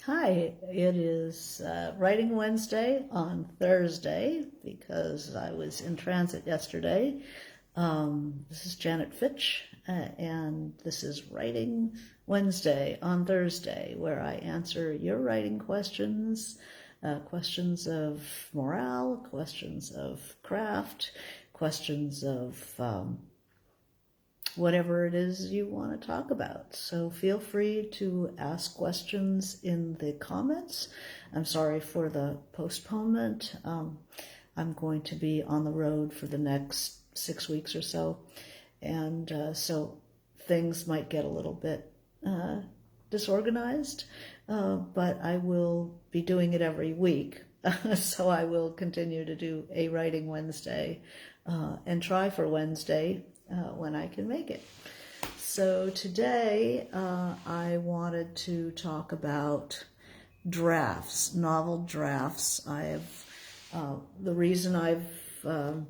Hi, it is Writing Wednesday on Thursday because I was in transit yesterday. This is Janet Fitch, and this is Writing Wednesday on Thursday, where I answer your writing questions, questions of morale, questions of craft, questions of whatever it is you want to talk about. So feel free to ask questions in the comments. I'm sorry for the postponement. I'm going to be on the road for the next 6 weeks or so. And so things might get a little bit disorganized, but I will be doing it every week. So I will continue to do a Writing Wednesday and try for Wednesday when I can make it. So today I wanted to talk about drafts, novel drafts. The reason I'm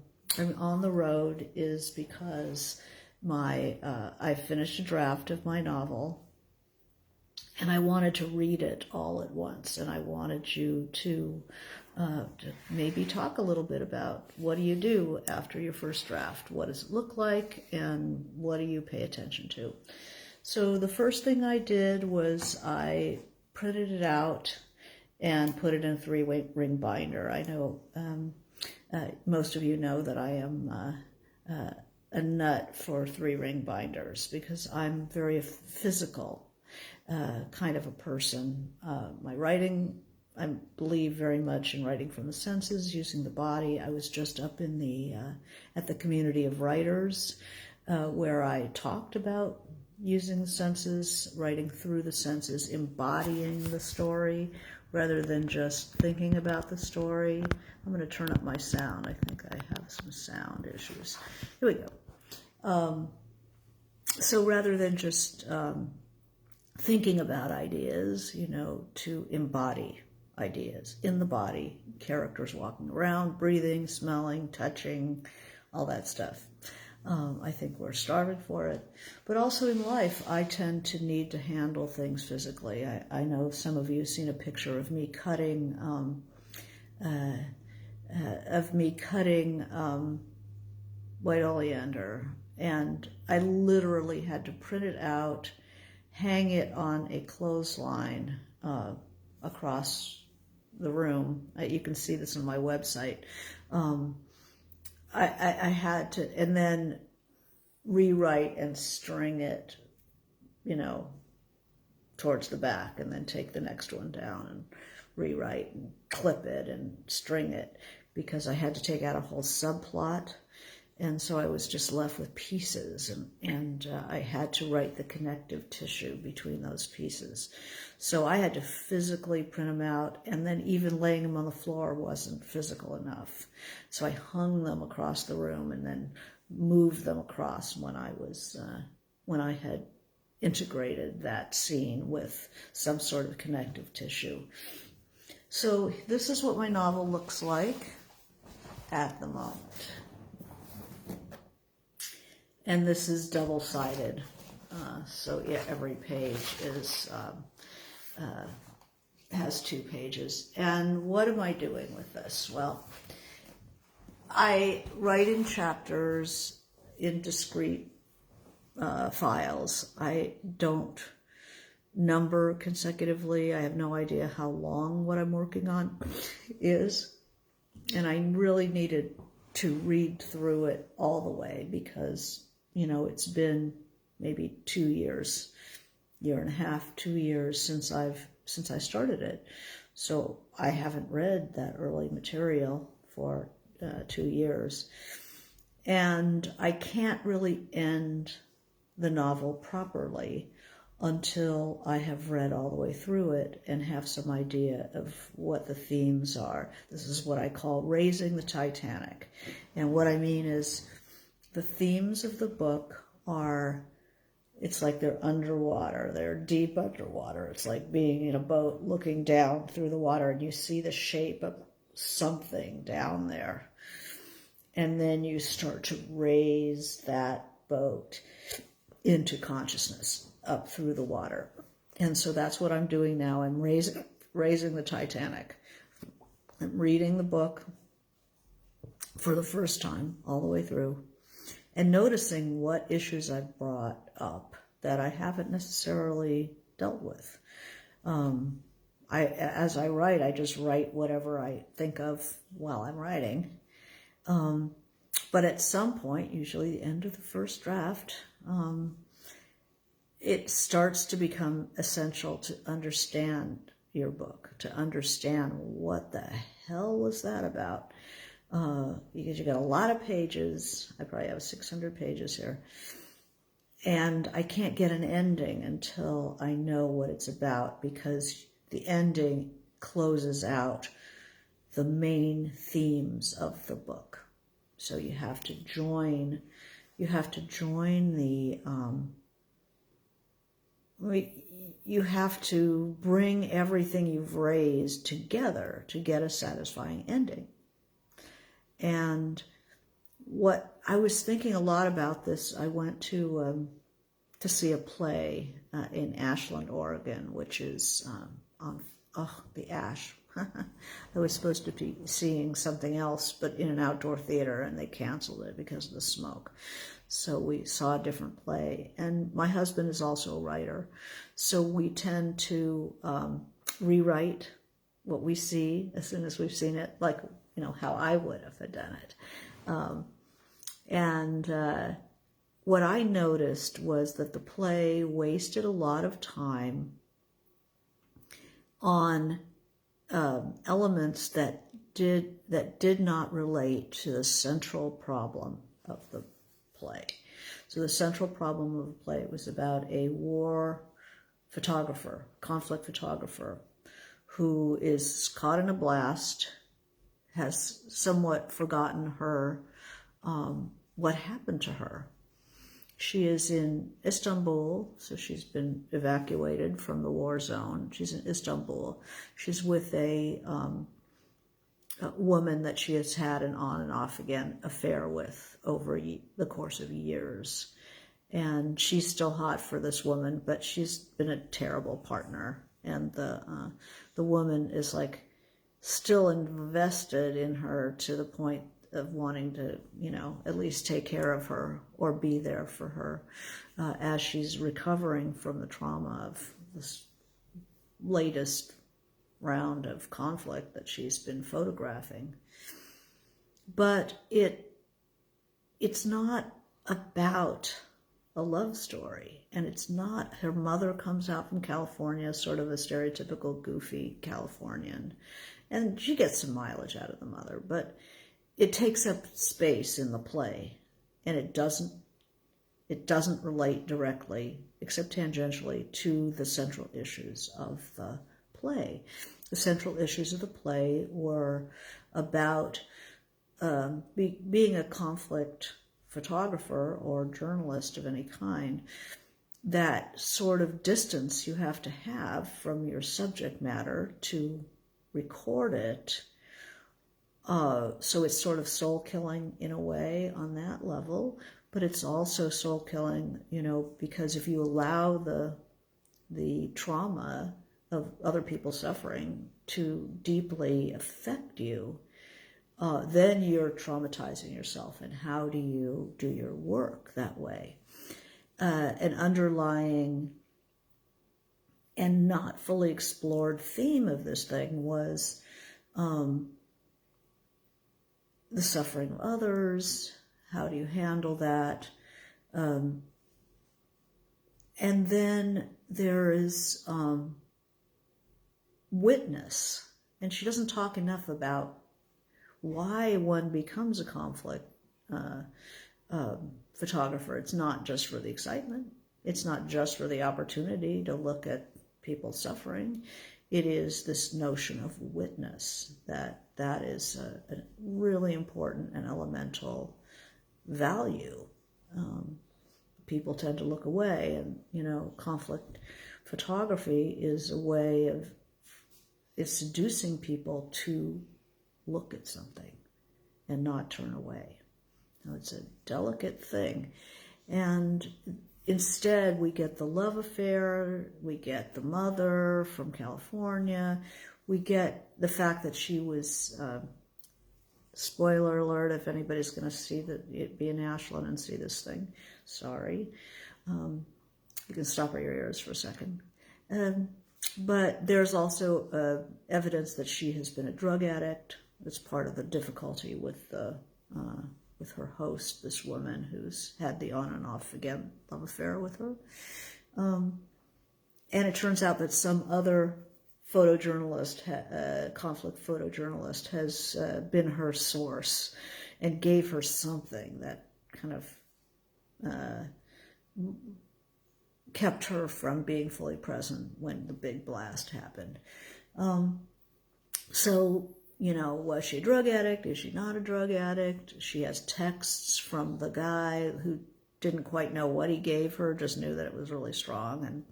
on the road is because I finished a draft of my novel, and I wanted to read it all at once, and I wanted you to maybe talk a little bit about what do you do after your first draft? What does it look like, and what do you pay attention to? So the first thing I did was I printed it out and put it in a 3-ring binder. I know most of you know that I am a nut for 3-ring binders because I'm very physical kind of a person. My writing, I believe very much in writing from the senses, using the body. I was just up in at the community of writers where I talked about using the senses, writing through the senses, embodying the story rather than just thinking about the story. I'm going to turn up my sound. I think I have some sound issues. Here we go. So rather than just thinking about ideas, to embody ideas in the body, characters walking around, breathing, smelling, touching, all that stuff. I think we're starving for it. But also in life, I tend to need to handle things physically. I know some of you have seen a picture of me cutting, white oleander, and I literally had to print it out, hang it on a clothesline across the room. You can see this on my website. I had to, and then rewrite and string it, towards the back, and then take the next one down and rewrite and clip it and string it, because I had to take out a whole subplot. And so I was just left with pieces, and I had to write the connective tissue between those pieces. So I had to physically print them out, and then even laying them on the floor wasn't physical enough. So I hung them across the room and then moved them across when I had integrated that scene with some sort of connective tissue. So this is what my novel looks like at the moment. And this is double-sided, so yeah, every page has 2 pages. And what am I doing with this? Well, I write in chapters in discrete files. I don't number consecutively. I have no idea how long what I'm working on is, and I really needed to read through it all the way because it's been maybe 2 years, year and a half, 2 years since I started it. So I haven't read that early material for 2 years. And I can't really end the novel properly until I have read all the way through it and have some idea of what the themes are. This is what I call raising the Titanic. And what I mean is the themes of the book it's like they're underwater. They're deep underwater. It's like being in a boat looking down through the water, and you see the shape of something down there. And then you start to raise that boat into consciousness up through the water. And so that's what I'm doing now. I'm raising the Titanic. I'm reading the book for the first time all the way through and noticing what issues I've brought up that I haven't necessarily dealt with. As I write, I just write whatever I think of while I'm writing. But at some point, usually the end of the first draft, it starts to become essential to understand your book, to understand what the hell was that about. Because you got a lot of pages. I probably have 600 pages here. And I can't get an ending until I know what it's about, because the ending closes out the main themes of the book. So you have to join the, you have to bring everything you've raised together to get a satisfying ending. And what I was thinking a lot about this, I went to see a play in Ashland, Oregon, which is on the ash. I was supposed to be seeing something else, but in an outdoor theater, and they canceled it because of the smoke. So we saw a different play. And my husband is also a writer, so we tend to rewrite what we see as soon as we've seen it, like, you know, how I would have done it. What I noticed was that the play wasted a lot of time on elements that did not relate to the central problem of the play. So the central problem of the play was about a war photographer, conflict photographer, who is caught in a blast, has somewhat forgotten her, what happened to her. She is in Istanbul, so she's been evacuated from the war zone. She's in Istanbul. She's with a woman that she has had an on and off again affair with over the course of years. And she's still hot for this woman, but she's been a terrible partner. And the woman is like still invested in her to the point of wanting to, you know, at least take care of her or be there for her as she's recovering from the trauma of this latest round of conflict that she's been photographing. But it's not about a love story, and it's not, her mother comes out from California, sort of a stereotypical goofy Californian, and she gets some mileage out of the mother, but it takes up space in the play, and it doesn't relate directly, except tangentially, to the central issues of the play. The central issues of the play were about being a conflict photographer or journalist of any kind, that sort of distance you have to have from your subject matter to record it. So it's sort of soul-killing in a way on that level, but it's also soul-killing, you know, because if you allow the trauma of other people suffering to deeply affect you, then you're traumatizing yourself. And how do you do your work that way? An underlying and not fully explored theme of this thing was the suffering of others. How do you handle that? And then there is witness. And she doesn't talk enough about why one becomes a conflict photographer. It's not just for the excitement. It's not just for the opportunity to look at people suffering. It is this notion of witness that is a really important and elemental value. People tend to look away, and, you know, conflict photography is a way of, it's seducing people to look at something and not turn away. Now, it's a delicate thing. And instead, we get the love affair, we get the mother from California, we get the fact that she was, spoiler alert, if anybody's going to see be in Ashland and see this thing, sorry. You can stop your ears for a second. But there's also evidence that she has been a drug addict. That's part of the difficulty with her host, this woman who's had the on and off again love affair with her. And it turns out that some other photojournalist, conflict photojournalist, has been her source and gave her something that kind of kept her from being fully present when the big blast happened. So, was she a drug addict? Is she not a drug addict? She has texts from the guy who didn't quite know what he gave her, just knew that it was really strong and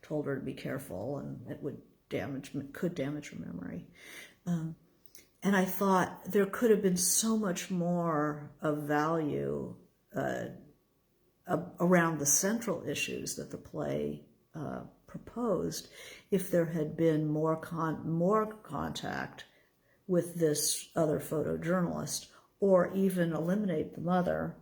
told her to be careful and it could damage her memory. And I thought there could have been so much more of value around the central issues that the play proposed if there had been more contact with this other photojournalist, or even eliminate the mother,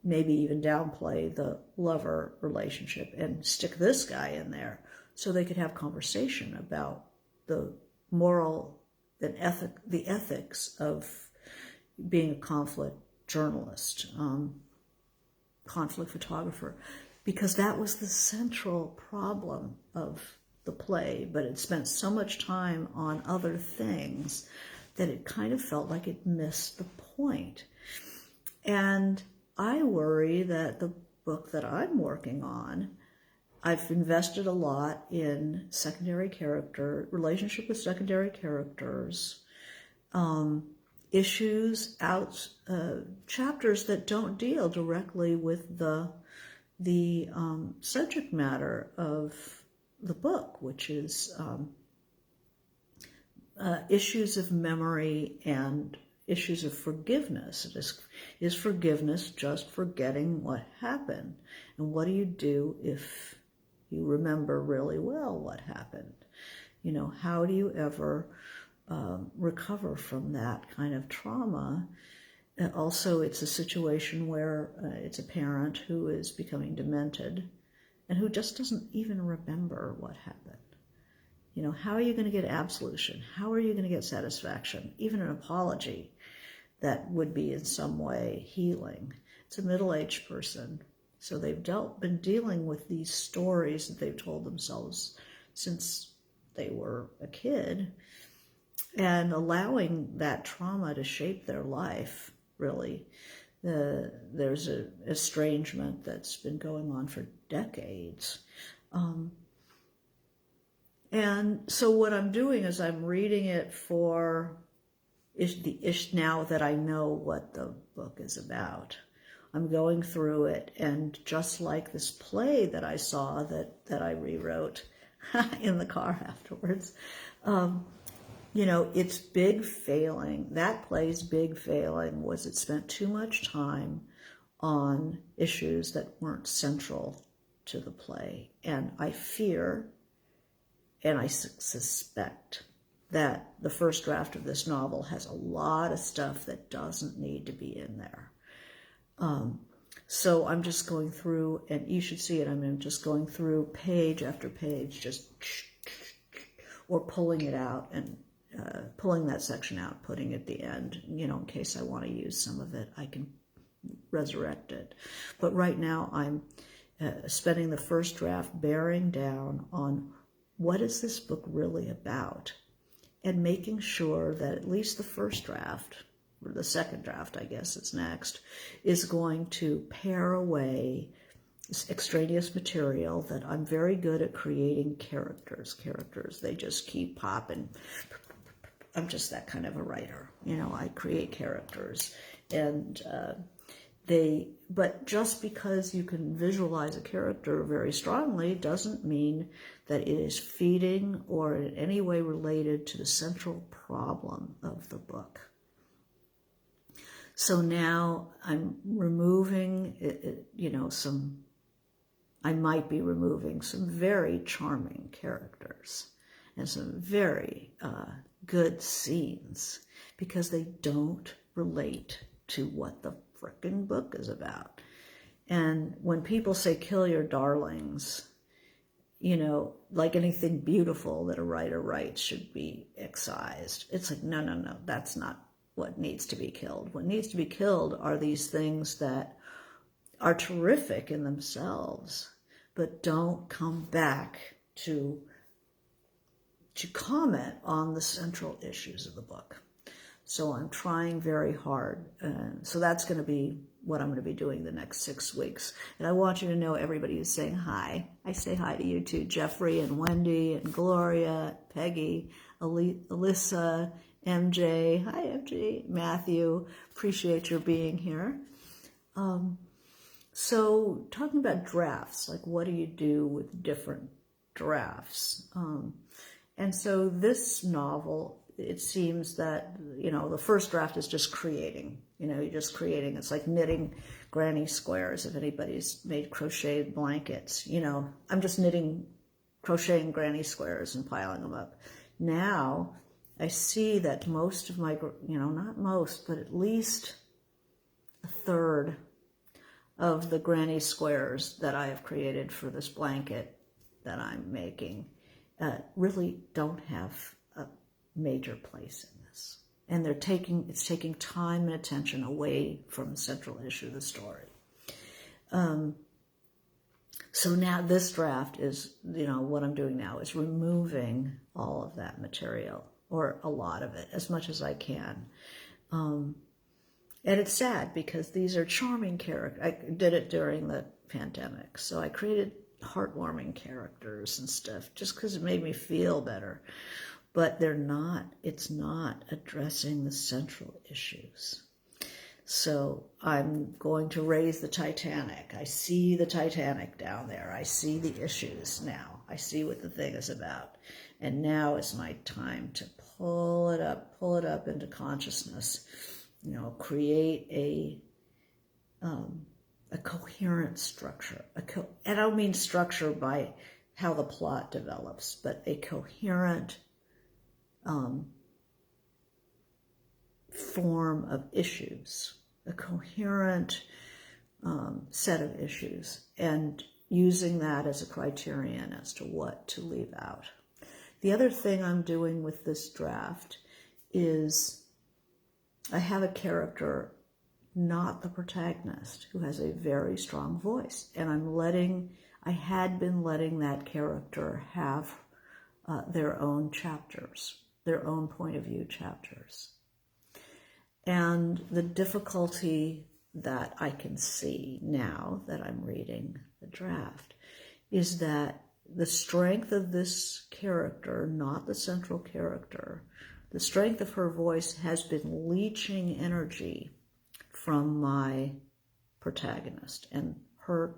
maybe even downplay the lover relationship and stick this guy in there so they could have conversation about the moral and the ethics of being a conflict journalist, conflict photographer, because that was the central problem of the play, but it spent so much time on other things that it kind of felt like it missed the point. And I worry that the book that I'm working on, I've invested a lot in relationship with secondary characters, issues chapters that don't deal directly with the subject matter of the book, which is issues of memory and issues of forgiveness. Is forgiveness just forgetting what happened? And what do you do if you remember really well what happened? How do you ever recover from that kind of trauma? Also, it's a situation where it's a parent who is becoming demented and who just doesn't even remember what happened. How are you going to get absolution? How are you going to get satisfaction? Even an apology that would be in some way healing. It's a middle-aged person, so they've been dealing with these stories that they've told themselves since they were a kid, and allowing that trauma to shape their life, really. There's an estrangement that's been going on for decades. And so what I'm doing is I'm reading it now that I know what the book is about. I'm going through it, and just like this play that I saw that I rewrote in the car afterwards, its big failing, that play's big failing was it spent too much time on issues that weren't central to the play. And I fear, and I suspect, that the first draft of this novel has a lot of stuff that doesn't need to be in there. So I'm just going through, and you should see it, I'm just going through page after page, or pulling it out and pulling that section out, putting it at the end, in case I want to use some of it, I can resurrect it. But right now I'm spending the first draft bearing down on what is this book really about, and making sure that at least the first draft, or the second draft, I guess it's next, is going to pare away this extraneous material that I'm very good at creating characters. They just keep popping. I'm just that kind of a writer. I create characters. And but just because you can visualize a character very strongly doesn't mean that it is feeding or in any way related to the central problem of the book. So now I'm removing, I might be removing some very charming characters and some very good scenes because they don't relate to what the frickin' book is about. And when people say kill your darlings, like anything beautiful that a writer writes should be excised. It's like, no, that's not what needs to be killed. What needs to be killed are these things that are terrific in themselves, but don't come back to comment on the central issues of the book. So I'm trying very hard. So that's going to be what I'm going to be doing the next 6 weeks. And I want you to know everybody who's saying hi. I say hi to you too, Jeffrey and Wendy and Gloria, Peggy, Alyssa, MJ. Hi, MJ. Matthew. Appreciate your being here. So talking about drafts, like what do you do with different drafts? And so this novel, it seems that, the first draft is just creating. You're just creating. It's like knitting granny squares, if anybody's made crocheted blankets. I'm just crocheting granny squares and piling them up. Now, I see that most of my, not most, but at least a third of the granny squares that I have created for this blanket that I'm making really don't have a major place in this. And it's taking time and attention away from the central issue of the story. So now this draft is, what I'm doing now is removing all of that material, or a lot of it, as much as I can. And it's sad because these are charming characters. I did it during the pandemic, so I created heartwarming characters and stuff just because it made me feel better. But it's not addressing the central issues. So I'm going to raise the Titanic. I see the Titanic down there. I see the issues now. I see what the thing is about. And now is my time to pull it up into consciousness. Create a coherent structure. And I don't mean structure by how the plot develops, but a coherent form of issues, a coherent set of issues, and using that as a criterion as to what to leave out. The other thing I'm doing with this draft is I have a character, not the protagonist, who has a very strong voice, and I had been letting that character have their own chapters, their own point of view chapters. And the difficulty that I can see now that I'm reading the draft is that the strength of this character, not the central character, the strength of her voice has been leeching energy from my protagonist and her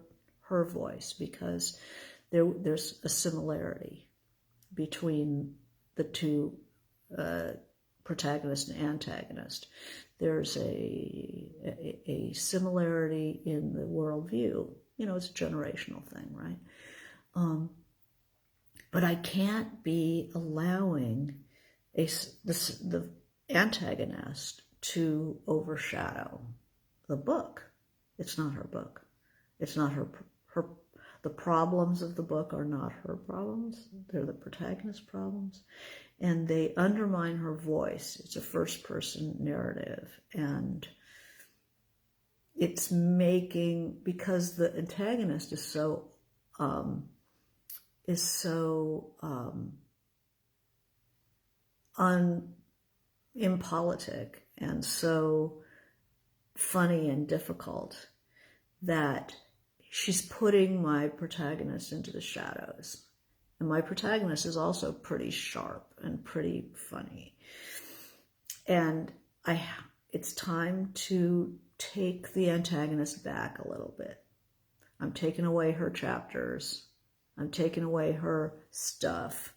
voice, because there's a similarity between the two protagonist and antagonist. There's a similarity in the worldview. It's a generational thing, right? But I can't be allowing the antagonist to overshadow the book. It's not her book. It's not her. The problems of the book are not her problems. They're the protagonist's problems. And they undermine her voice. It's a first-person narrative. And it's because the antagonist is so impolitic and so funny and difficult that she's putting my protagonist into the shadows. And my protagonist is also pretty sharp and pretty funny. And it's time to take the antagonist back a little bit. I'm taking away her chapters. I'm taking away her stuff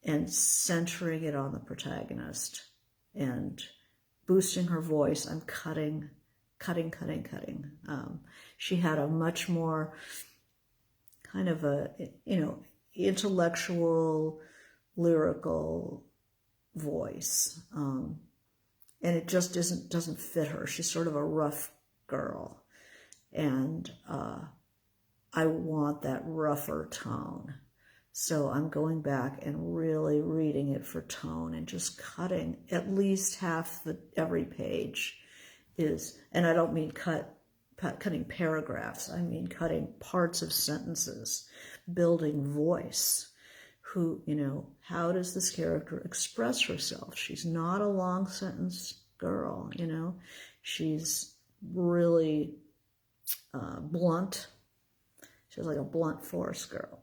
and centering it on the protagonist and boosting her voice. I'm cutting. She had a much more kind of a, intellectual, lyrical voice. And it just doesn't fit her. She's sort of a rough girl. And I want that rougher tone. So I'm going back and really reading it for tone and just cutting at least half every page is, and I don't mean cutting paragraphs. I mean cutting parts of sentences, building voice. How does this character express herself? She's not a long sentence girl, She's really blunt. She's like a blunt force girl.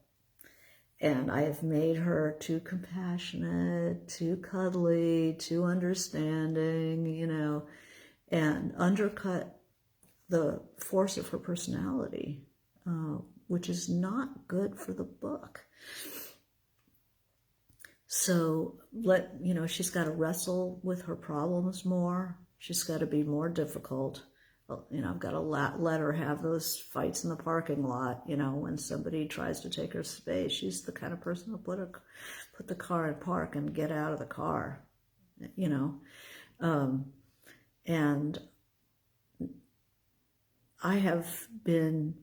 And I have made her too compassionate, too cuddly, too understanding, and undercut the force of her personality, which is not good for the book. So she's got to wrestle with her problems more. She's got to be more difficult. I've got to let her have those fights in the parking lot, when somebody tries to take her space. She's the kind of person who'll put the car in park and get out of the car, and I have been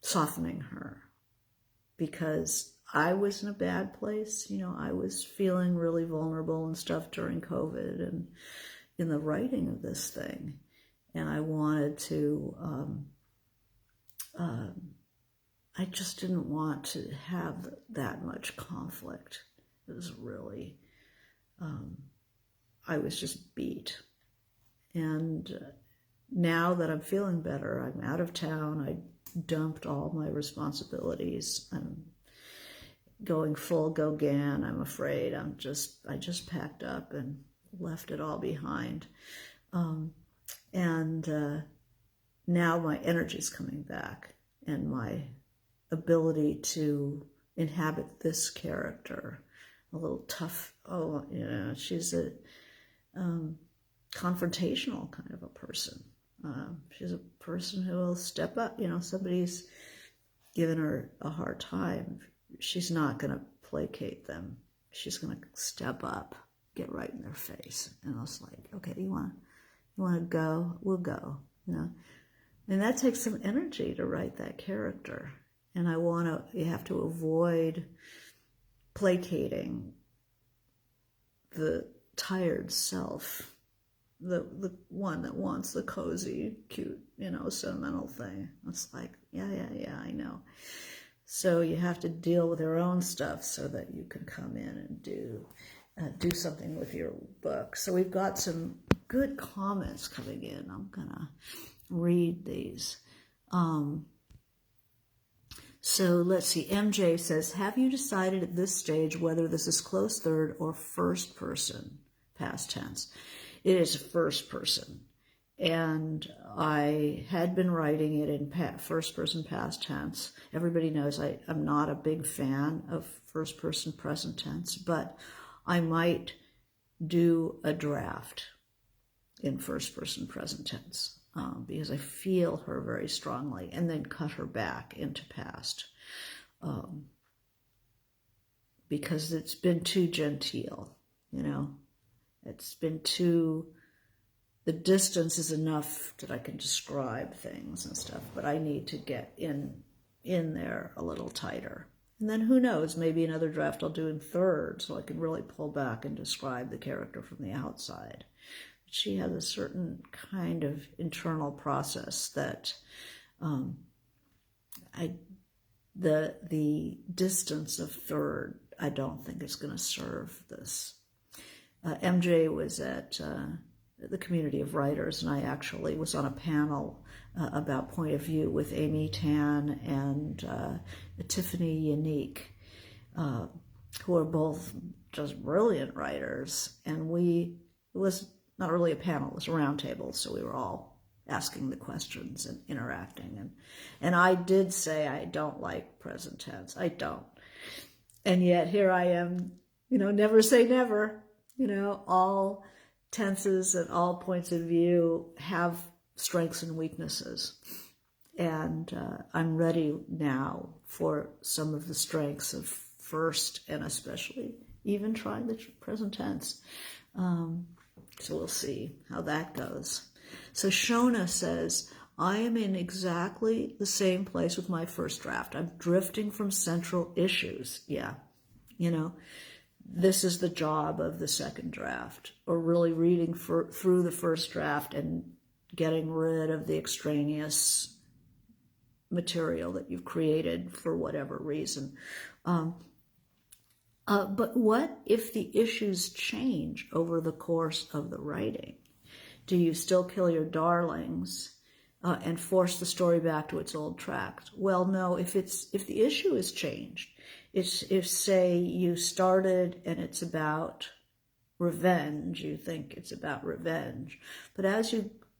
softening her because I was in a bad place. I was feeling really vulnerable and stuff during COVID and in the writing of this thing. And I wanted to, I just didn't want to have that much conflict. It was really, I was just beat. And now that I'm feeling better, I'm out of town. I dumped all my responsibilities. I'm going full Gauguin, I'm afraid. I just packed up and left it all behind. And now my energy's coming back and my ability to inhabit this character, a little tough. She's a confrontational kind of a person. She's a person who will step up. Somebody's given her a hard time. She's not going to placate them. She's going to step up, get right in their face. And I was like, okay, you want to go? We'll go, And that takes some energy to write that character. And you have to avoid placating the tired self, the one that wants the cozy, cute, sentimental thing. It's like, yeah, I know. So you have to deal with your own stuff so that you can come in and do something with your book. So we've got some good comments coming in. I'm gonna read these. So let's see. MJ says, have you decided at this stage whether this is close third or first person past tense? It is first person. And I had been writing it in first person past tense. Everybody knows I'm not a big fan of first person present tense, but I might do a draft in first person present tense because I feel her very strongly, and then cut her back into past because it's been too genteel, It's been too... The distance is enough that I can describe things and stuff, but I need to get in there a little tighter. And then who knows, maybe another draft I'll do in third so I can really pull back and describe the character from the outside. She has a certain kind of internal process that the distance of third, I don't think is going to serve this. MJ was at the Community of Writers, and I actually was on a panel about point of view with Amy Tan and Tiffany Unique, who are both just brilliant writers. And it was not really a panel, it was a round table, so we were all asking the questions and interacting. And I did say I don't like present tense. I don't. And yet here I am, never say never, all tenses at all points of view have strengths and weaknesses. And I'm ready now for some of the strengths of first, and especially even trying the present tense. So we'll see how that goes. So Shona says, I am in exactly the same place with my first draft. I'm drifting from central issues. Yeah, this is the job of the second draft, or really reading through the first draft and getting rid of the extraneous material that you've created for whatever reason. But what if the issues change over the course of the writing? Do you still kill your darlings and force the story back to its old track? Well, no. If the issue has changed, if say you started and it's about revenge, you think it's about revenge, but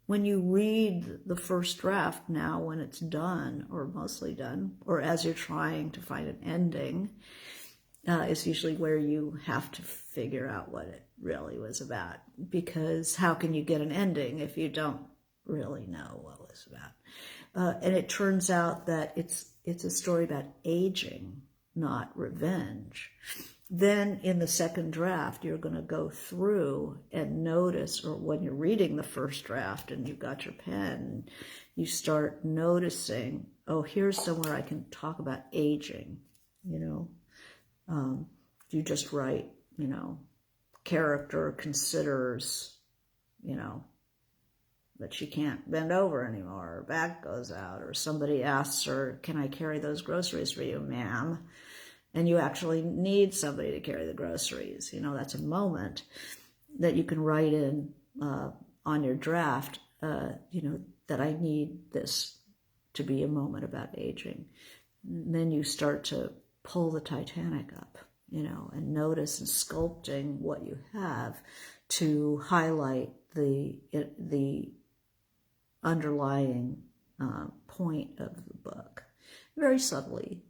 when you read the first draft now, when it's done or mostly done, or as you're trying to find an ending, is usually where you have to figure out what it really was about. Because how can you get an ending if you don't really know what it was about? And it turns out that it's a story about aging, not revenge. Then in the second draft, you're going to go through and notice, or when you're reading the first draft and you've got your pen, you start noticing, oh, here's somewhere I can talk about aging, You just write, character considers, that she can't bend over anymore, her back goes out, or somebody asks her, can I carry those groceries for you, ma'am? And you actually need somebody to carry the groceries. That's a moment that you can write in on your draft, that I need this to be a moment about aging. And then you start to pull the Titanic up, and notice and sculpting what you have to highlight the underlying point of the book. Very subtly,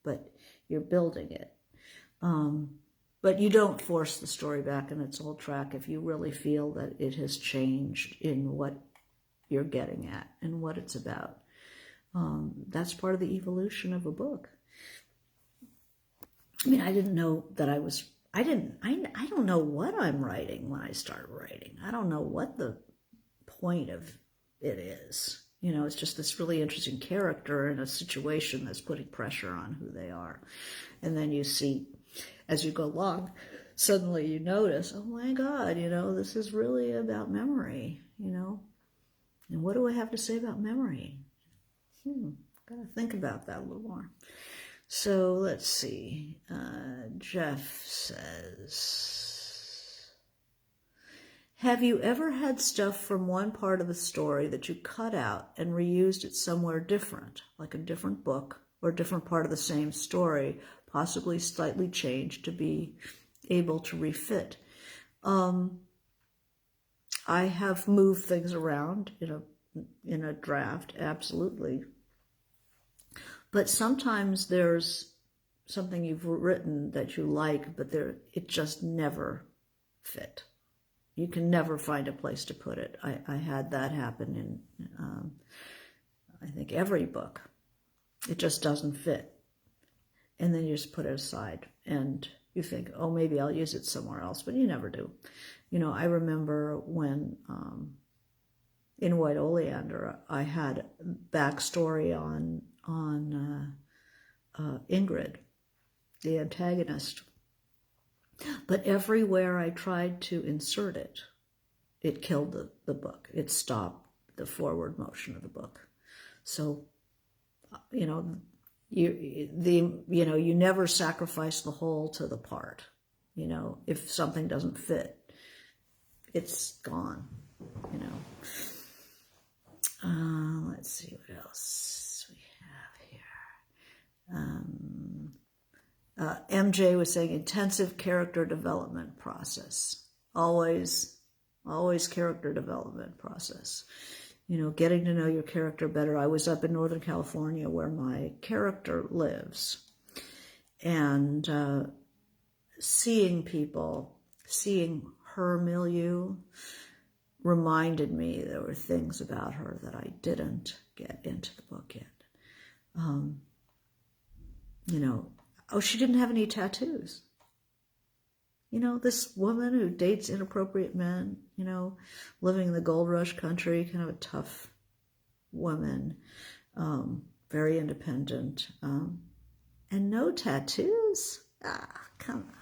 but you're building it. But you don't force the story back in its old track if you really feel that it has changed in what you're getting at and what it's about. That's part of the evolution of a book. I didn't know that I don't know what I'm writing when I start writing. I don't know what the point of it is. It's just this really interesting character in a situation that's putting pressure on who they are. And then you see, as you go along, suddenly you notice, oh my God, this is really about memory, And what do I have to say about memory? Gotta think about that a little more. So let's see. Jeff says, have you ever had stuff from one part of a story that you cut out and reused it somewhere different, like a different book or a different part of the same story, possibly slightly changed to be able to refit? I have moved things around in a draft, absolutely. But sometimes there's something you've written that you like, but it just never fit. You can never find a place to put it. I had that happen in, I think, every book. It just doesn't fit. And then you just put it aside. And you think, oh, maybe I'll use it somewhere else. But you never do. I remember when in White Oleander, I had backstory on Ingrid, the antagonist. But everywhere I tried to insert it, it killed the book. It stopped the forward motion of the book. So, you never sacrifice the whole to the part. If something doesn't fit, it's gone. Let's see what else we have here. MJ was saying intensive character development process. Always character development process. Getting to know your character better. I was up in Northern California where my character lives, and seeing her milieu reminded me there were things about her that I didn't get into the book yet. She didn't have any tattoos. This woman who dates inappropriate men, living in the gold rush country, kind of a tough woman, very independent, and no tattoos? Come on.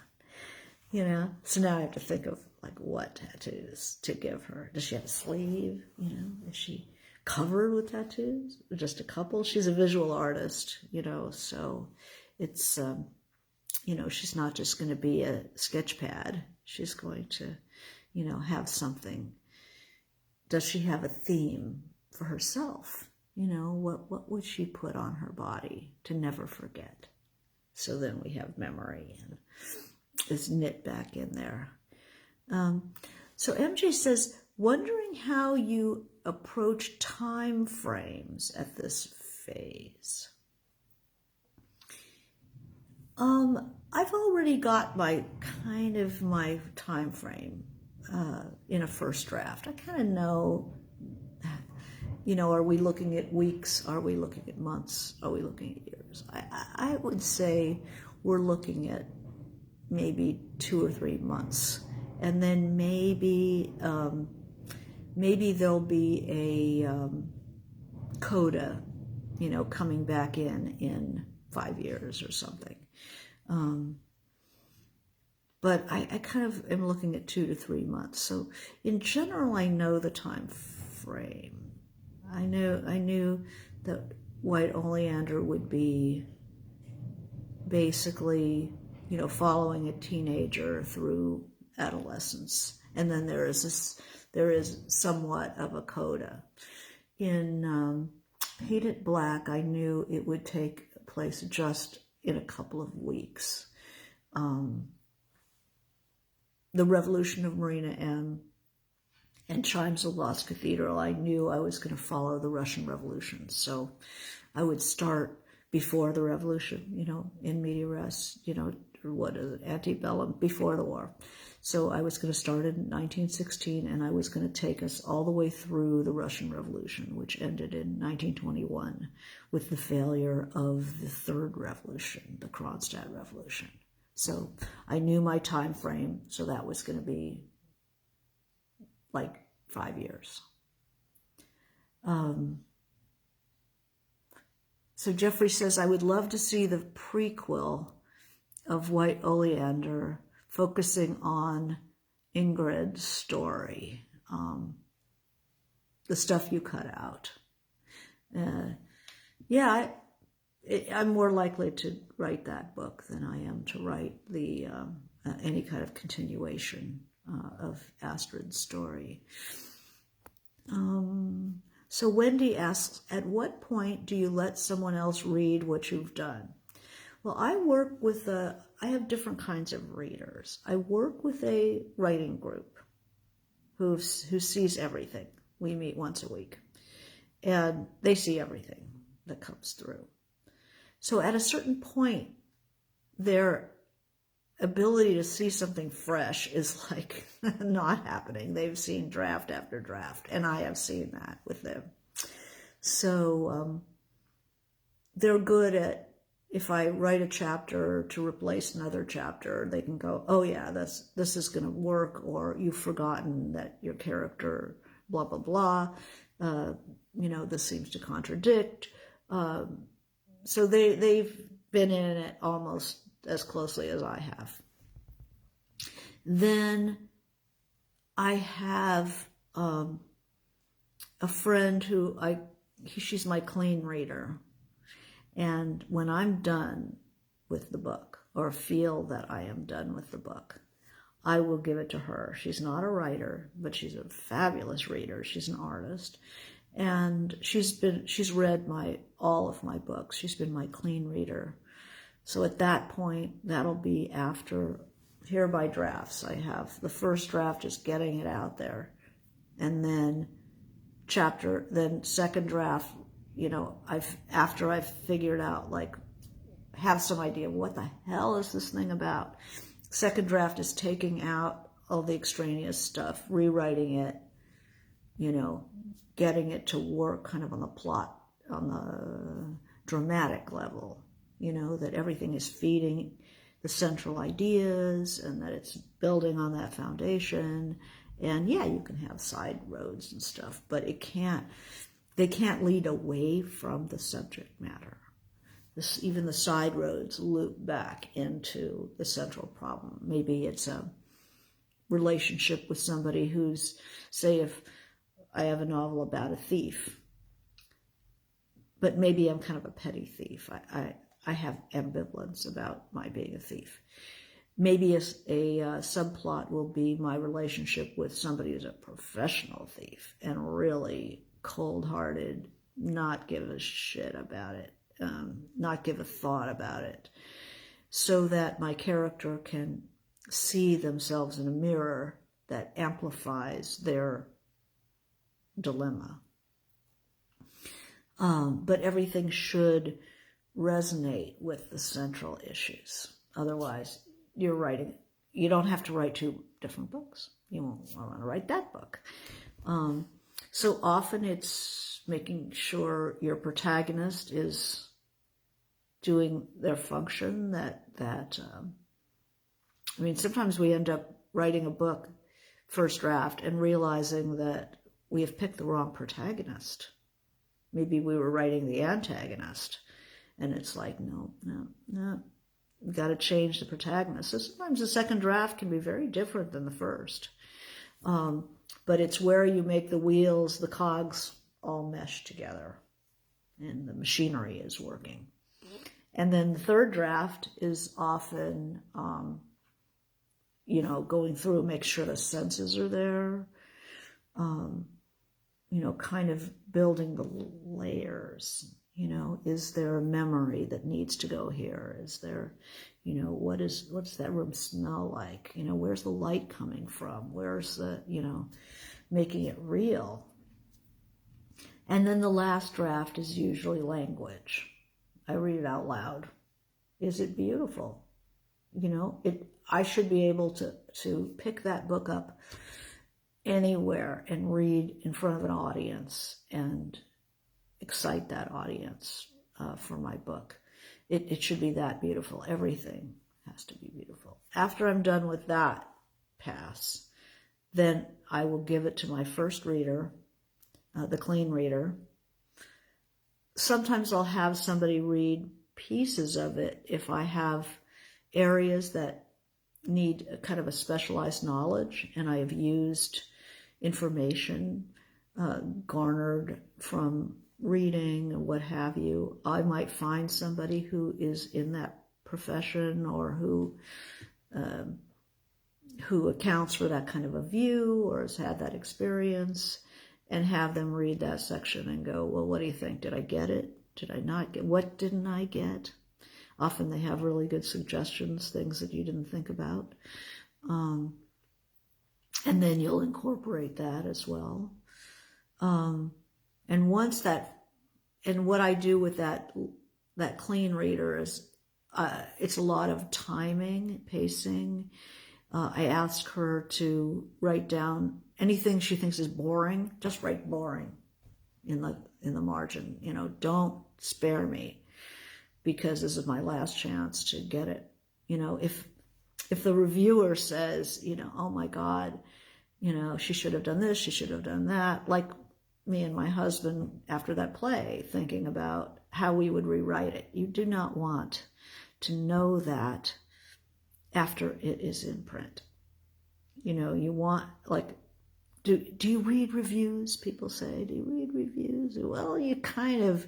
So now I have to think of what tattoos to give her. Does she have a sleeve? Is she covered with tattoos? Or just a couple? She's a visual artist, so it's, she's not just going to be a sketch pad. She's going to, have something. Does she have a theme for herself? What would she put on her body to never forget? So then we have memory and is knit back in there. So MJ says, wondering how you approach time frames at this phase. I've already got my time frame in a first draft. I kind of know, are we looking at weeks? Are we looking at months? Are we looking at years? I would say we're looking at maybe 2 or 3 months. And then maybe there'll be a coda, coming back in 5 years or something. But I kind of am looking at 2 to 3 months. So in general, I know the time frame. I knew that White Oleander would be basically, following a teenager through adolescence, and then there is somewhat of a coda. In Paint It Black, I knew it would take place just in a couple of weeks. The Revolution of Marina M and Chimes of Lost Cathedral, I knew I was going to follow the Russian Revolution, so I would start before the revolution, in media res, or what is it, antebellum, before the war. So I was going to start in 1916, and I was going to take us all the way through the Russian Revolution, which ended in 1921 with the failure of the Third Revolution, the Kronstadt Revolution. So I knew my time frame, so that was going to be 5 years. So Jeffrey says, I would love to see the prequel of White Oleander focusing on Ingrid's story, the stuff you cut out. I'm more likely to write that book than I am to write the any kind of continuation of Astrid's story. So Wendy asks, at what point do you let someone else read what you've done? Well, I have different kinds of readers. I work with a writing group who sees everything. We meet once a week, and they see everything that comes through. So at a certain point, their ability to see something fresh is not happening. They've seen draft after draft, and I have seen that with them. So they're good at, if I write a chapter to replace another chapter, they can go, oh yeah, this is going to work, or you've forgotten that your character blah, blah, blah. This seems to contradict. So they've been in it almost as closely as I have. Then I have a friend who she's my clean reader. And when I'm done with the book, or feel that I am done with the book, I will give it to her. She's not a writer, but she's a fabulous reader. She's an artist. And she's read all of my books. She's been my clean reader. So at that point, that'll be after, here by drafts. I have the first draft, just getting it out there. And then second draft, after I've figured out, have some idea, what the hell is this thing about? Second draft is taking out all the extraneous stuff, rewriting it, you know, getting it to work kind of on the plot, on the dramatic level, you know, that everything is feeding the central ideas and that it's building on that foundation. And yeah, you can have side roads and stuff, but they can't lead away from the subject matter. Even the side roads loop back into the central problem. Maybe it's a relationship with somebody who's, say, if I have a novel about a thief, but maybe I'm kind of a petty thief. I have ambivalence about my being a thief. Maybe a subplot will be my relationship with somebody who's a professional thief and really cold-hearted, not give a shit about it, not give a thought about it, so that my character can see themselves in a mirror that amplifies their dilemma. But everything should resonate with the central issues. Otherwise, you're writing, you don't have to write 2 different books. You won't want to write that book. So often it's making sure your protagonist is doing their function, I mean, sometimes we end up writing a book, first draft, and realizing that we have picked the wrong protagonist. Maybe we were writing the antagonist, and it's like, no, we got to change the protagonist. So sometimes the second draft can be very different than the first. But it's where you make the wheels, the cogs all mesh together, and the machinery is working. And then the third draft is often, you know, going through, make sure the senses are there, you know, kind of building the layers. You know, is there a memory that needs to go here? Is there, you know, what's that room smell like? You know, where's the light coming from? Where's the, you know, making it real? And then the last draft is usually language. I read it out loud. Is it beautiful? You know, I should be able to pick that book up anywhere and read in front of an audience and excite that audience for my book. It should be that beautiful. Everything has to be beautiful. After I'm done with that pass, then I will give it to my first reader, the clean reader. Sometimes I'll have somebody read pieces of it if I have areas that need a kind of a specialized knowledge, and I have used information garnered from reading and what have you. I might find somebody who is in that profession or who accounts for that kind of a view or has had that experience, and have them read that section and go, well, what do you think? Did I get it? Did I not get? What didn't I get? Often they have really good suggestions, things that you didn't think about. And then you'll incorporate that as well. And once that, and what I do with that clean reader is, it's a lot of timing, pacing. I ask her to write down anything she thinks is boring. Just write boring in the margin. You know, don't spare me, because this is my last chance to get it. You know, if the reviewer says, you know, oh my God, you know, she should have done this, she should have done that, like me and my husband after that play, thinking about how we would rewrite it. You do not want to know that after it is in print. You know, you want, like, do you read reviews? People say, do you read reviews? Well, you kind of,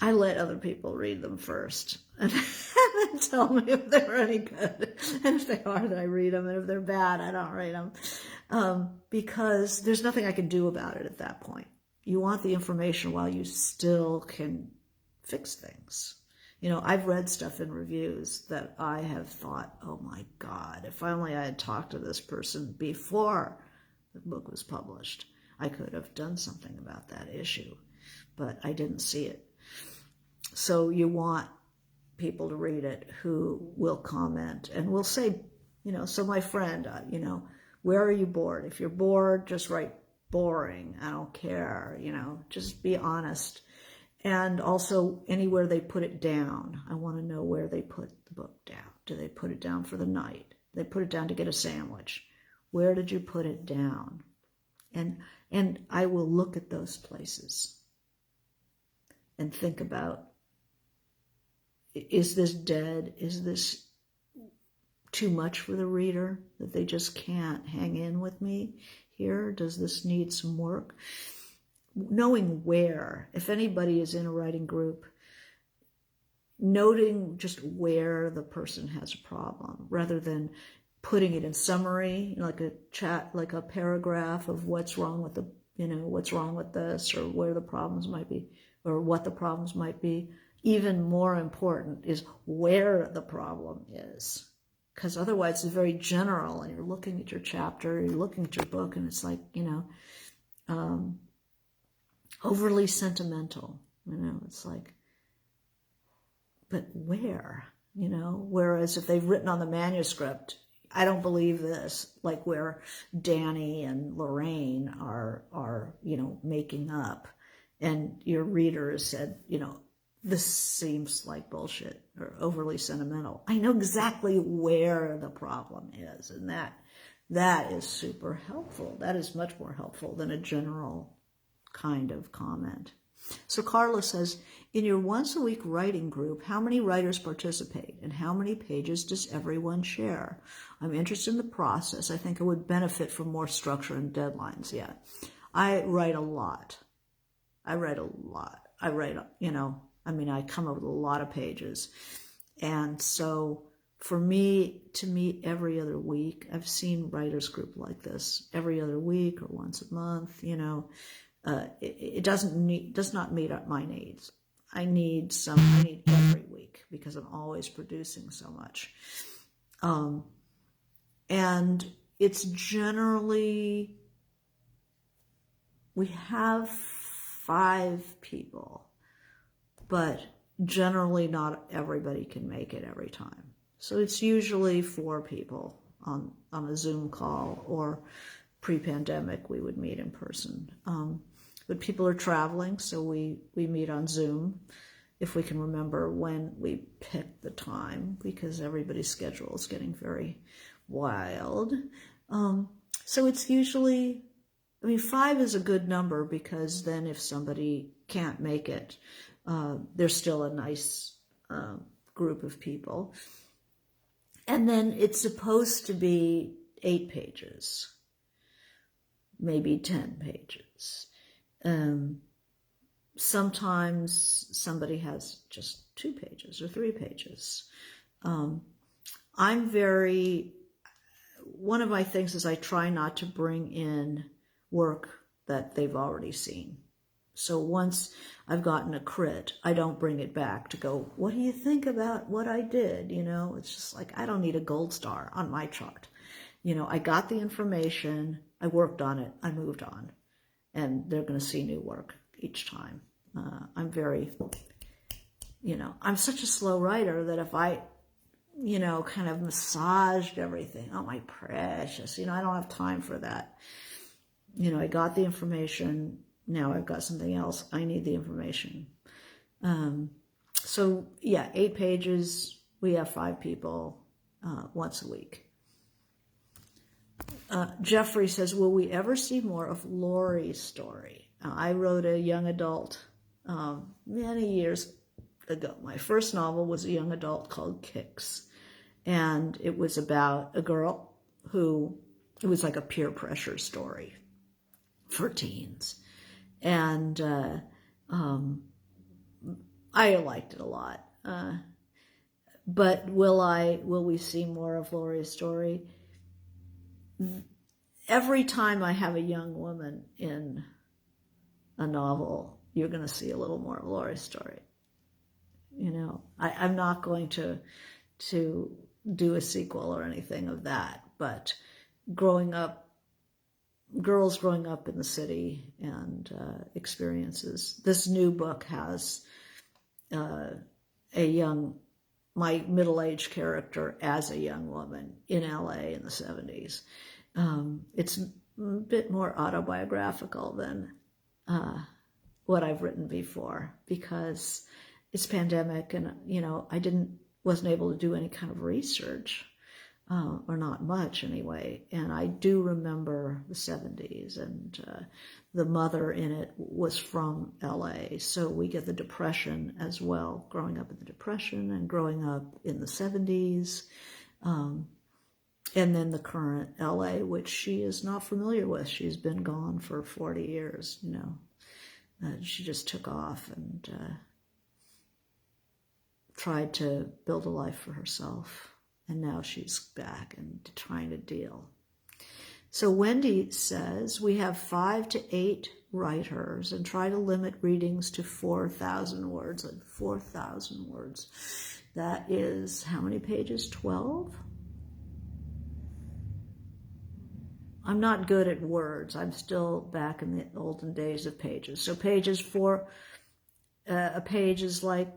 I let other people read them first and then tell me if they're any good. And if they are, then I read them. And if they're bad, I don't read them. Because there's nothing I can do about it at that point. You want the information while you still can fix things. You know, I've read stuff in reviews that I have thought, oh my God, if only I had talked to this person before the book was published, I could have done something about that issue, but I didn't see it. So you want people to read it who will comment and will say, So my friend, where are you bored? If you're bored, just write boring. I don't care, just be honest. And also anywhere they put it down. I want to know where they put the book down. Do they put it down for the night? They put it down to get a sandwich. Where did you put it down? And I will look at those places and think about, is this dead? Is this too much for the reader that they just can't hang in with me here? Does this need some work? Knowing where, if anybody is in a writing group, noting just where the person has a problem rather than putting it in summary, like a chat, like a paragraph of what's wrong with what's wrong with this, or where the problems might be, or what the problems might be. Even more important is where the problem is. Because otherwise it's very general, and you're looking at your chapter, you're looking at your book, and it's like, overly sentimental. It's like, but where? Whereas if they've written on the manuscript, I don't believe this, like where Danny and Lorraine are making up, and your reader has said, this seems like bullshit or overly sentimental. I know exactly where the problem is, and that is super helpful. That is much more helpful than a general kind of comment. So Carla says, in your once-a-week writing group, how many writers participate, and how many pages does everyone share? I'm interested in the process. I think I would benefit from more structure and deadlines. Yeah, I write a lot. I come up with a lot of pages. And so for me to meet every other week, I've seen writers group like this every other week or once a month, it does not meet up my needs. I need every week because I'm always producing so much. And it's generally, we have 5 people, but generally not everybody can make it every time. So it's usually 4 people on a Zoom call, or pre-pandemic we would meet in person. But people are traveling, so we meet on Zoom if we can remember when we pick the time, because everybody's schedule is getting very wild. So it's usually, 5 is a good number, because then if somebody can't make it, there's still a nice group of people. And then it's supposed to be 8 pages, maybe 10 pages. Sometimes somebody has just 2 pages or 3 pages. One of my things is I try not to bring in work that they've already seen. So once I've gotten a crit, I don't bring it back to go, what do you think about what I did? It's just like, I don't need a gold star on my chart. I got the information, I worked on it, I moved on. And they're going to see new work each time. I'm very, I'm such a slow writer that if I, kind of massaged everything, oh my precious, I don't have time for that. I got the information, now I've got something else, I need the information. So yeah, 8 pages, we have 5 people once a week. Jeffrey says, will we ever see more of Laurie's story? I wrote a young adult many years ago. My first novel was a young adult called Kicks. And it was about a girl who, it was like a peer pressure story for teens. And I liked it a lot. But will we see more of Laurie's story? Every time I have a young woman in a novel, you're going to see a little more of Laurie's story. I'm not going to do a sequel or anything of that, but girls growing up in the city and experiences. This new book has a young my middle-aged character as a young woman in LA in the 70s. It's a bit more autobiographical than what I've written before, because it's pandemic and, I wasn't able to do any kind of research, or not much anyway. And I do remember the 70s, and the mother in it was from LA. So we get the Depression as well, growing up in the Depression and growing up in the 70s. And then the current LA, which she is not familiar with. She's been gone for 40 years, she just took off and tried to build a life for herself. And now she's back and trying to deal. So Wendy says, we have 5 to 8 writers and try to limit readings to 4,000 words. Like 4,000 words. That is how many pages? 12? I'm not good at words. I'm still back in the olden days of pages. So pages a page is like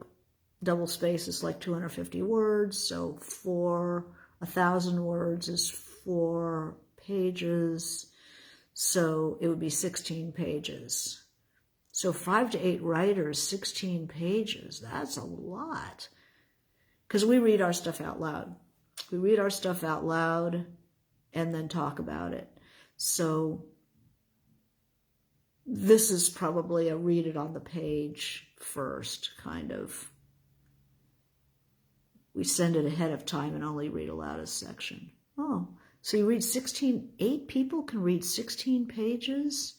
double space is like 250 words. So 1,000 words is 4 pages. So it would be 16 pages. So 5 to 8 writers, 16 pages. That's a lot. Because we read our stuff out loud. We read our stuff out loud and then talk about it. So this is probably a read it on the page first kind of. We send it ahead of time and only read aloud a section. Oh, so you read 8 people can read 16 pages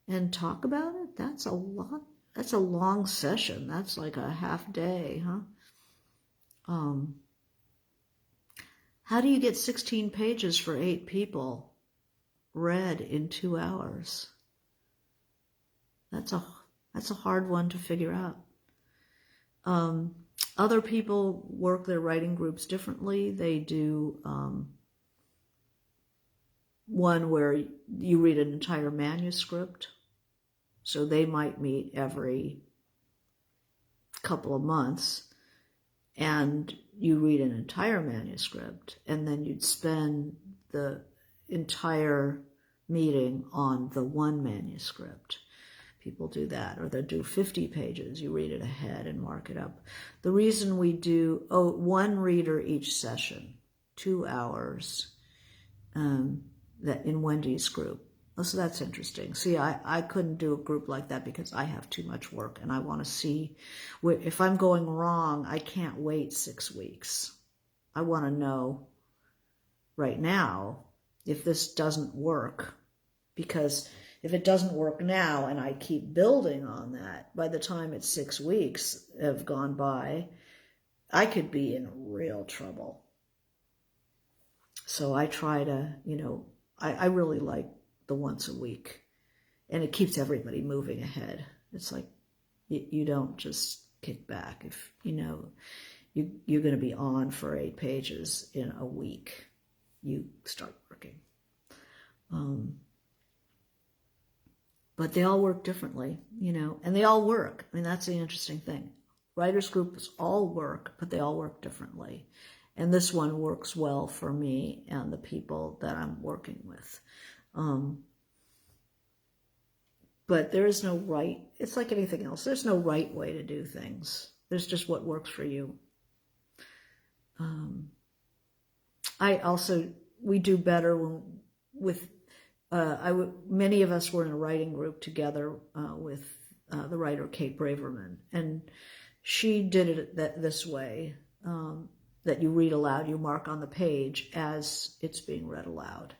and talk about it? That's a lot. That's a long session. That's like a half day, huh? How do you get 16 pages for 8 people read in 2 hours? That's a hard one to figure out. Other people work their writing groups differently. They do one where you read an entire manuscript. So they might meet every couple of months and you read an entire manuscript, and then you'd spend the entire meeting on the one manuscript. People do that, or they'll do 50 pages. You read it ahead and mark it up. The reason we do, one reader each session, 2 hours, that in Wendy's group. So that's interesting. See, I couldn't do a group like that because I have too much work, and I want to see, if I'm going wrong, I can't wait 6 weeks. I want to know right now if this doesn't work, because if it doesn't work now and I keep building on that, by the time it's 6 weeks have gone by, I could be in real trouble. So I try to, I really like the once a week, and it keeps everybody moving ahead. It's like you don't just kick back. If you're going to be on for 8 pages in a week, you start working. But they all work differently, and they all work. I mean, that's the interesting thing. Writers groups all work, but they all work differently. And this one works well for me and the people that I'm working with. But there is no right, it's like anything else. There's no right way to do things. There's just what works for you. We do better with, many of us were in a writing group together with the writer Kate Braverman. And she did it this way, that you read aloud, you mark on the page as it's being read aloud.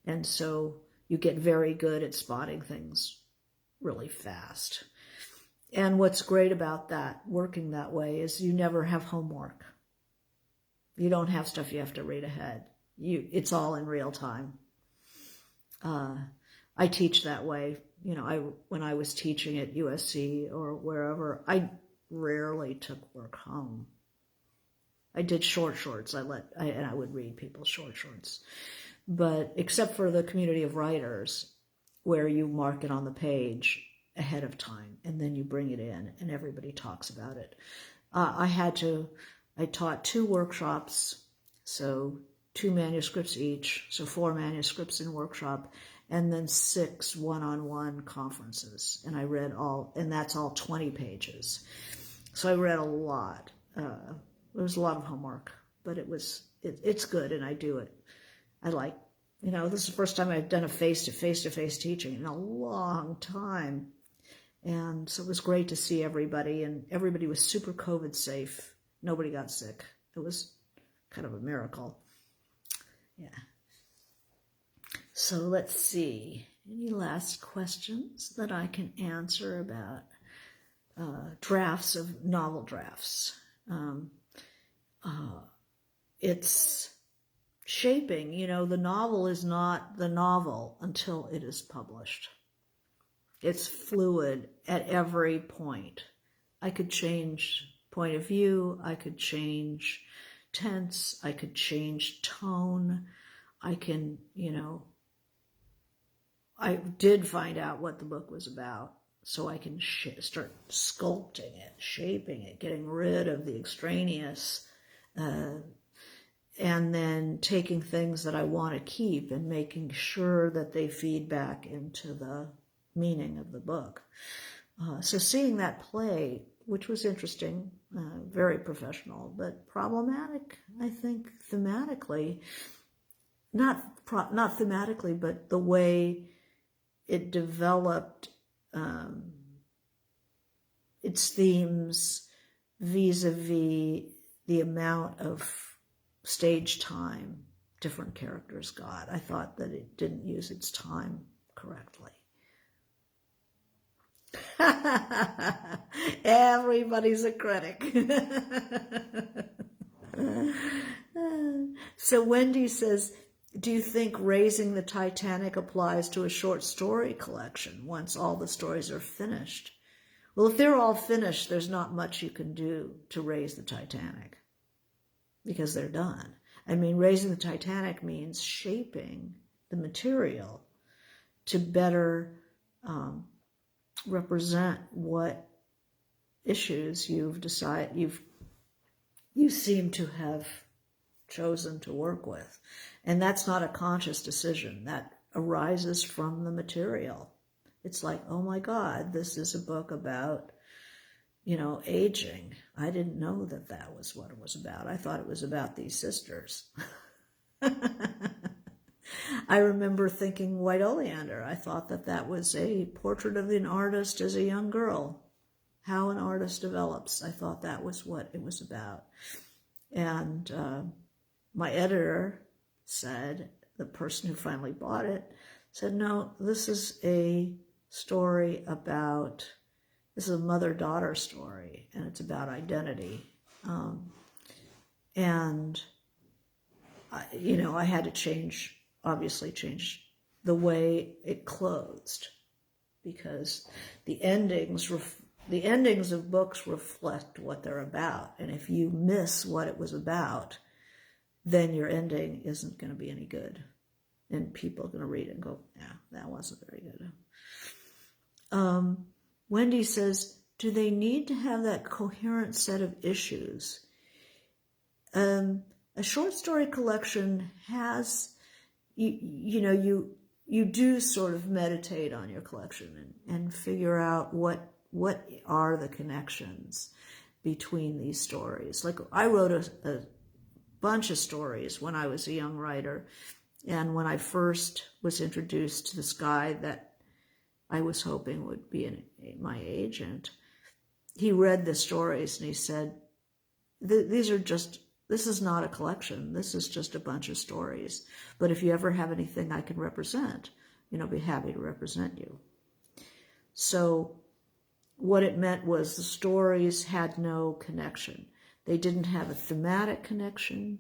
And so you get very good at spotting things really fast. And what's great about that, working that way, is you never have homework. You don't have stuff you have to read ahead. It's all in real time. I teach that way. When I was teaching at USC or wherever, I rarely took work home. I did shorts. And I would read people's shorts. But except for the community of writers, where you mark it on the page ahead of time, and then you bring it in, and everybody talks about it. I had to I taught 2 workshops, so 2 manuscripts each, so 4 manuscripts in workshop, and then 6 one-on-one conferences. And I read all, and that's all 20 pages. So I read a lot. It was a lot of homework, but it's good, and I do it. I like, this is the first time I've done a face-to-face teaching in a long time. And so it was great to see everybody, and everybody was super COVID safe. Nobody got sick. It was kind of a miracle. Yeah. So let's see. Any last questions that I can answer about drafts of novel drafts? It's shaping. The novel is not the novel until it is published. It's fluid at every point. I could change point of view. I could change tense. I could change tone. I can, I did find out what the book was about, so I can start sculpting it, shaping it, getting rid of the extraneous, and then taking things that I want to keep and making sure that they feed back into the meaning of the book. So seeing that play, which was interesting, very professional, but problematic, I think, thematically. Not thematically, but the way it developed its themes vis-a-vis the amount of stage time different characters got. I thought that it didn't use its time correctly. Everybody's a critic. So Wendy says, do you think Raising the Titanic applies to a short story collection once all the stories are finished? Well, if they're all finished, there's not much you can do to raise the Titanic because they're done. I mean, Raising the Titanic means shaping the material to better represent what issues you seem to have chosen to work with. And that's not a conscious decision. That arises from the material. It's like, oh my God, this is a book about, aging. I didn't know that was what it was about. I thought it was about these sisters. I remember thinking White Oleander. I thought that was a portrait of an artist as a young girl. How an artist develops. I thought that was what it was about. And my editor said, the person who finally bought it, said, no, this is a story about, this is a mother-daughter story, and it's about identity. And, I had to obviously change the way it closed, because the endings of books reflect what they're about. And if you miss what it was about, then your ending isn't going to be any good. And people are going to read it and go, yeah, that wasn't very good. Wendy says, do they need to have that coherent set of issues? A short story collection has, you do sort of meditate on your collection and figure out what are the connections between these stories. Like, I wrote a bunch of stories when I was a young writer, and when I first was introduced to this guy that I was hoping would be my agent, he read the stories and he said, this is not a collection. This is just a bunch of stories. But if you ever have anything I can represent, I'd be happy to represent you. So what it meant was the stories had no connection. They didn't have a thematic connection.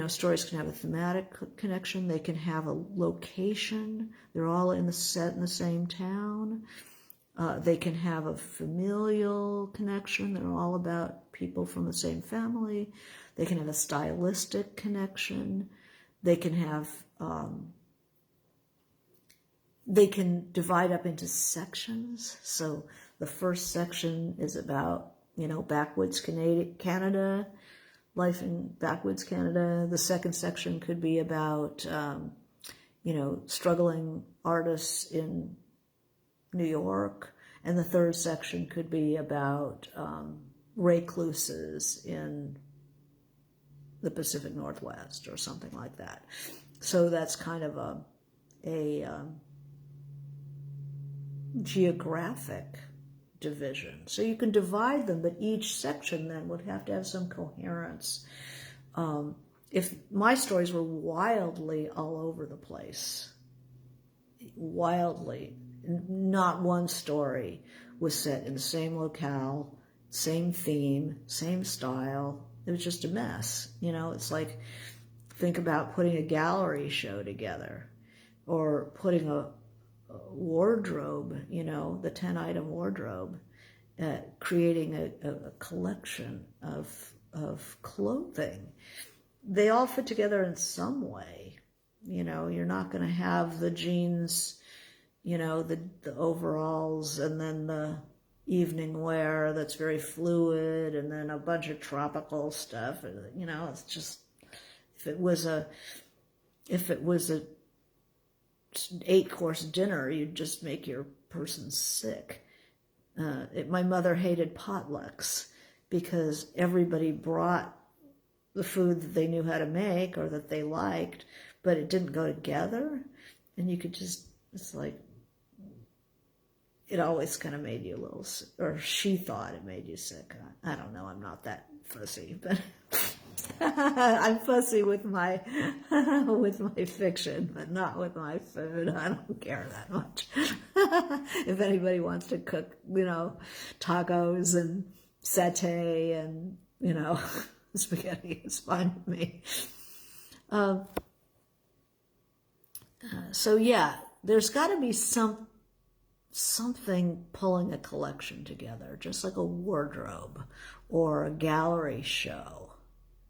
Stories can have a thematic connection. They can have a location. They're all set in the same town. They can have a familial connection. They're all about people from the same family. They can have a stylistic connection. They can have, they can divide up into sections. So the first section is about, backwoods Canada. life in backwoods Canada. The second section could be about, struggling artists in New York. And the third section could be about recluses in the Pacific Northwest or something like that. So that's kind of a geographic division. So you can divide them, but each section then would have to have some coherence. If my stories were wildly all over the place, wildly, not one story was set in the same locale, same theme, same style. It was just a mess. It's like, think about putting a gallery show together or putting a wardrobe, the 10-item wardrobe, creating a collection of clothing. They all fit together in some way. You're not going to have the jeans, the overalls, and then the evening wear that's very fluid, and then a bunch of tropical stuff. It's just, if it was a 8-course dinner, you'd just make your person sick. My mother hated potlucks because everybody brought the food that they knew how to make or that they liked, but it didn't go together. And you could just, it's like, it always kind of made you a little, or she thought it made you sick. I don't know, I'm not that fussy, but I'm fussy with my fiction, but not with my food. I don't care that much. If anybody wants to cook, tacos and satay and, spaghetti, it's fine with me. So yeah, there's got to be something pulling a collection together, just like a wardrobe or a gallery show.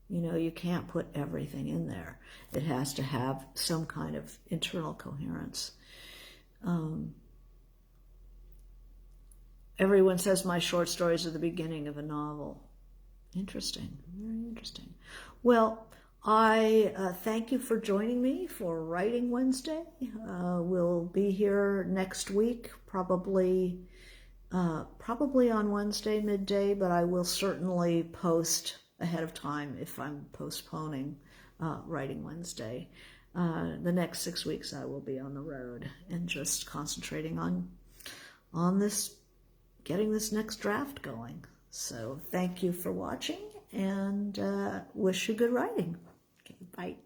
You can't put everything in there. It has to have some kind of internal coherence. Everyone says my short stories are the beginning of a novel. Interesting, very interesting. Well, I thank you for joining me for Writing Wednesday. We'll be here next week, probably on Wednesday midday, but I will certainly post ahead of time if I'm postponing Writing Wednesday. The next 6 weeks I will be on the road and just concentrating on this, getting this next draft going. So thank you for watching, and wish you good writing. Okay, bye.